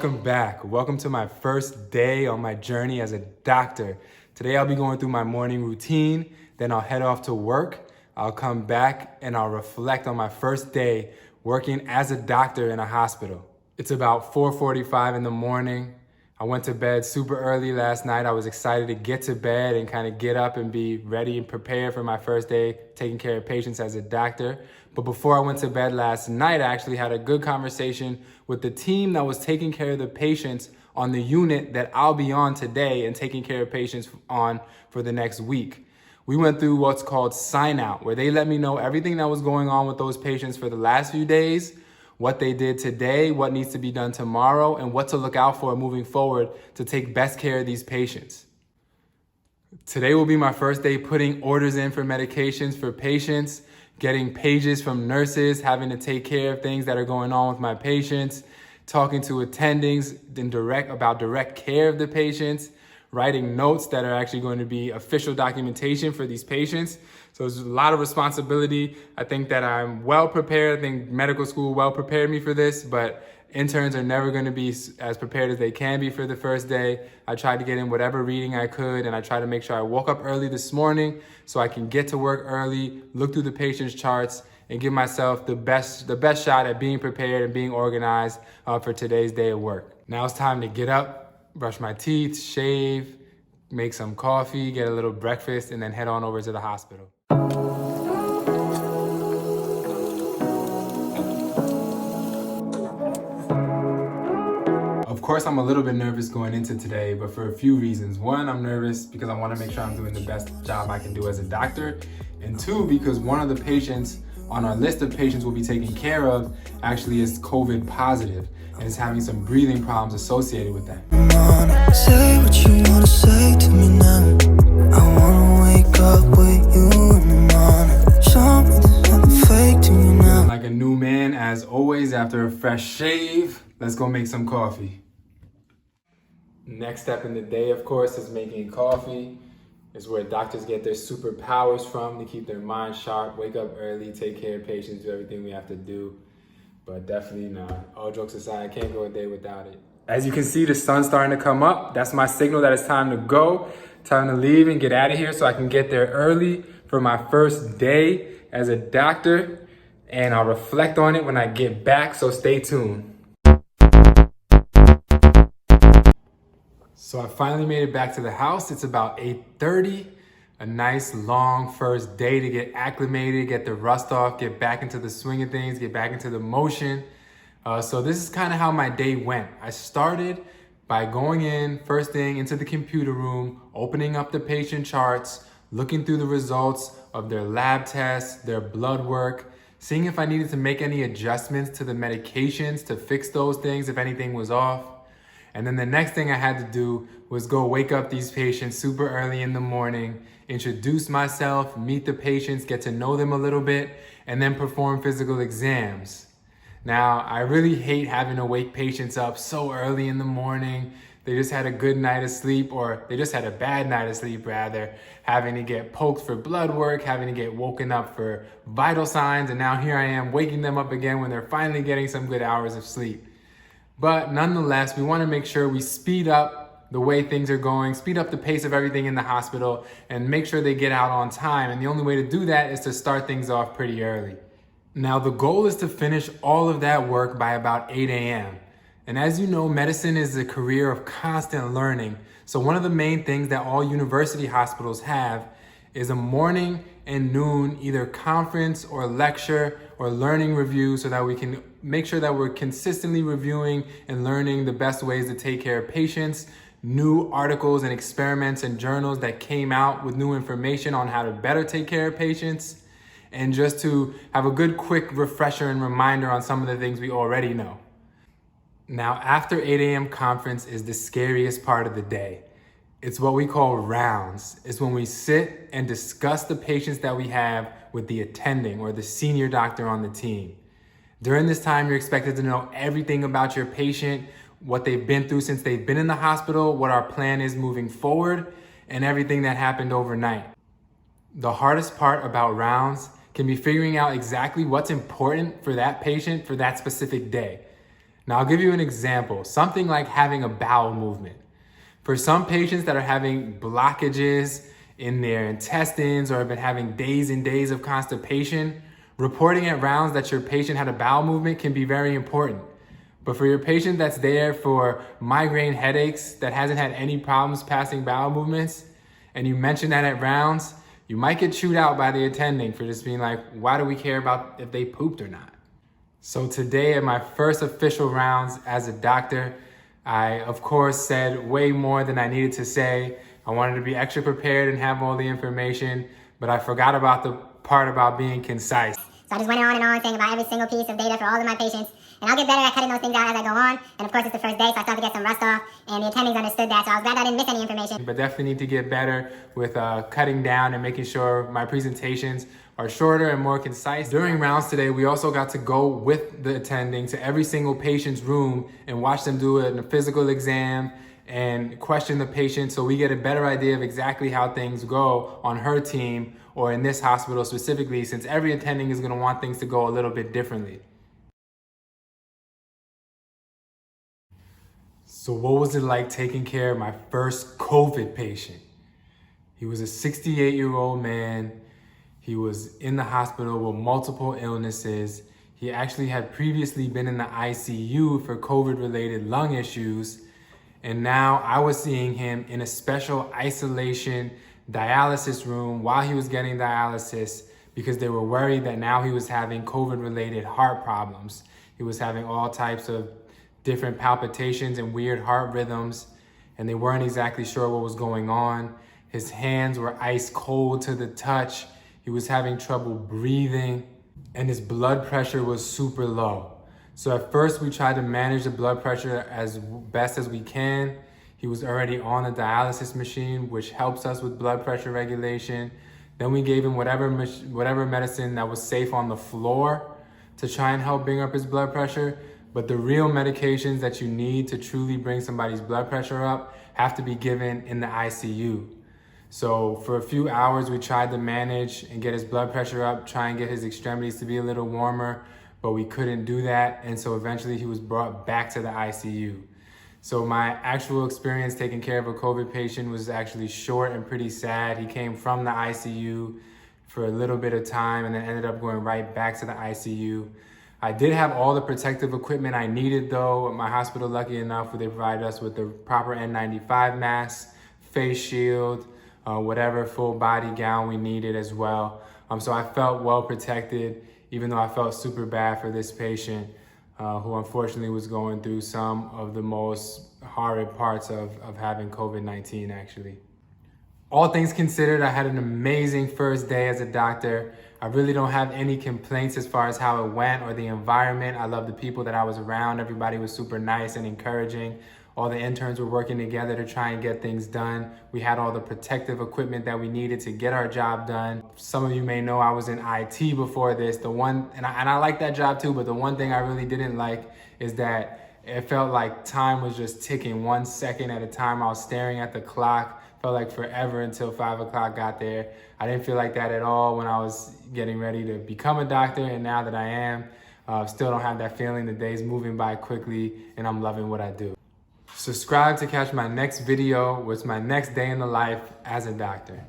Welcome back. Welcome to my first day on my journey as a doctor. Today I'll be going through my morning routine, then I'll head off to work. I'll come back and I'll reflect on my first day working as a doctor in a hospital. It's about 4:45 in the morning. I went to bed super early last night. I was excited to get to bed and kind of get up and be ready and prepared for my first day taking care of patients as a doctor. But before I went to bed last night, I actually had a good conversation with the team that was taking care of the patients on the unit that I'll be on today and taking care of patients on for the next week. We went through what's called sign out, where they let me know everything that was going on with those patients for the last few days, what they did today, what needs to be done tomorrow, and what to look out for moving forward to take best care of these patients. Today will be my first day putting orders in for medications for patients, getting pages from nurses, having to take care of things that are going on with my patients, talking to attendings about direct care of the patients, writing notes that are actually going to be official documentation for these patients. So there's a lot of responsibility. I think that I'm well prepared. I think medical school well prepared me for this, but interns are never going to be as prepared as they can be for the first day. I tried to get in whatever reading I could, and I tried to make sure I woke up early this morning so I can get to work early, look through the patient's charts, and give myself the best shot at being prepared and being organized for today's day of work. Now it's time to get up, brush my teeth, shave, make some coffee, get a little breakfast, and then head on over to the hospital. Of course, I'm a little bit nervous going into today, but for a few reasons. One, I'm nervous because I want to make sure I'm doing the best job I can do as a doctor. And two, because one of the patients on our list of patients we'll be taking care of actually is COVID positive and is having some breathing problems associated with that. Say what you wanna say to me now. I wanna wake up with you in the morning. Show me there's nothing fake to you now. Like a new man, as always, after a fresh shave, let's go make some coffee. Next step in the day, of course, is making coffee. It's where doctors get their superpowers from to keep their mind sharp, wake up early, take care of patients, do everything we have to do. But definitely not. All jokes aside, I can't go a day without it. As you can see, the sun's starting to come up. That's my signal that it's time to go, time to leave and get out of here so I can get there early for my first day as a doctor. And I'll reflect on it when I get back, so stay tuned. So I finally made it back to the house. It's about 8:30, a nice long first day to get acclimated, get the rust off, get back into the swing of things, get back into the motion. So this is kind of how my day went. I started by going in first thing into the computer room, opening up the patient charts, looking through the results of their lab tests, their blood work, seeing if I needed to make any adjustments to the medications to fix those things if anything was off. And then the next thing I had to do was go wake up these patients super early in the morning, introduce myself, meet the patients, get to know them a little bit, and then perform physical exams. Now, I really hate having to wake patients up so early in the morning. They just had a good night of sleep, or they just had a bad night of sleep rather, having to get poked for blood work, having to get woken up for vital signs, and now here I am waking them up again when they're finally getting some good hours of sleep. But nonetheless, we want to make sure we speed up the way things are going, speed up the pace of everything in the hospital, and make sure they get out on time. And the only way to do that is to start things off pretty early. Now, the goal is to finish all of that work by about 8 a.m. And as you know, medicine is a career of constant learning. So one of the main things that all university hospitals have is a morning and noon, either conference or lecture or learning review, so that we can make sure that we're consistently reviewing and learning the best ways to take care of patients, new articles and experiments and journals that came out with new information on how to better take care of patients, and just to have a good quick refresher and reminder on some of the things we already know. Now, after 8 a.m. conference is the scariest part of the day. It's what we call rounds. It's when we sit and discuss the patients that we have with the attending or the senior doctor on the team. During this time, you're expected to know everything about your patient, what they've been through since they've been in the hospital, what our plan is moving forward, and everything that happened overnight. The hardest part about rounds can be figuring out exactly what's important for that patient for that specific day. Now, I'll give you an example, something like having a bowel movement. For some patients that are having blockages in their intestines or have been having days and days of constipation, reporting at rounds that your patient had a bowel movement can be very important. But for your patient that's there for migraine headaches that hasn't had any problems passing bowel movements, and you mention that at rounds, you might get chewed out by the attending for just being like, why do we care about if they pooped or not? So today at my first official rounds as a doctor, I of course said way more than I needed to say. I wanted to be extra prepared and have all the information, but I forgot about the part about being concise. So I just went on and on saying about every single piece of data for all of my patients. And I'll get better at cutting those things out as I go on. And of course, it's the first day, so I started to get some rust off. And the attendings understood that, so I was glad I didn't miss any information. But definitely need to get better with cutting down and making sure my presentations are shorter and more concise. During rounds today, we also got to go with the attending to every single patient's room and watch them do a physical exam and question the patient so we get a better idea of exactly how things go on her team or in this hospital specifically, since every attending is gonna want things to go a little bit differently. So what was it like taking care of my first COVID patient? He was a 68-year-old man. He was in the hospital with multiple illnesses. He actually had previously been in the ICU for COVID-related lung issues. And now I was seeing him in a special isolation dialysis room while he was getting dialysis because they were worried that now he was having COVID-related heart problems. He was having all types of different palpitations and weird heart rhythms, and they weren't exactly sure what was going on. His hands were ice cold to the touch. He was having trouble breathing, and his blood pressure was super low. So at first we tried to manage the blood pressure as best as we can. He was already on a dialysis machine, which helps us with blood pressure regulation. Then we gave him whatever medicine that was safe on the floor to try and help bring up his blood pressure. But the real medications that you need to truly bring somebody's blood pressure up have to be given in the ICU. So for a few hours, we tried to manage and get his blood pressure up, try and get his extremities to be a little warmer, but we couldn't do that. And so eventually he was brought back to the ICU. So my actual experience taking care of a COVID patient was actually short and pretty sad. He came from the ICU for a little bit of time and then ended up going right back to the ICU. I did have all the protective equipment I needed though. My hospital, lucky enough, they provided us with the proper N95 mask, face shield, whatever full body gown we needed as well. So I felt well protected, even though I felt super bad for this patient who unfortunately was going through some of the most horrid parts of having COVID-19 actually. All things considered, I had an amazing first day as a doctor. I really don't have any complaints as far as how it went or the environment. I love the people that I was around. Everybody was super nice and encouraging. All the interns were working together to try and get things done. We had all the protective equipment that we needed to get our job done. Some of you may know I was in IT before this. And I like that job too, but the one thing I really didn't like is that it felt like time was just ticking 1 second at a time. I was staring at the clock. Felt like forever until 5 o'clock got there. I didn't feel like that at all when I was getting ready to become a doctor, and now that I am, still don't have that feeling. The day's moving by quickly and I'm loving what I do. Subscribe to catch my next video, what's my next day in the life as a doctor.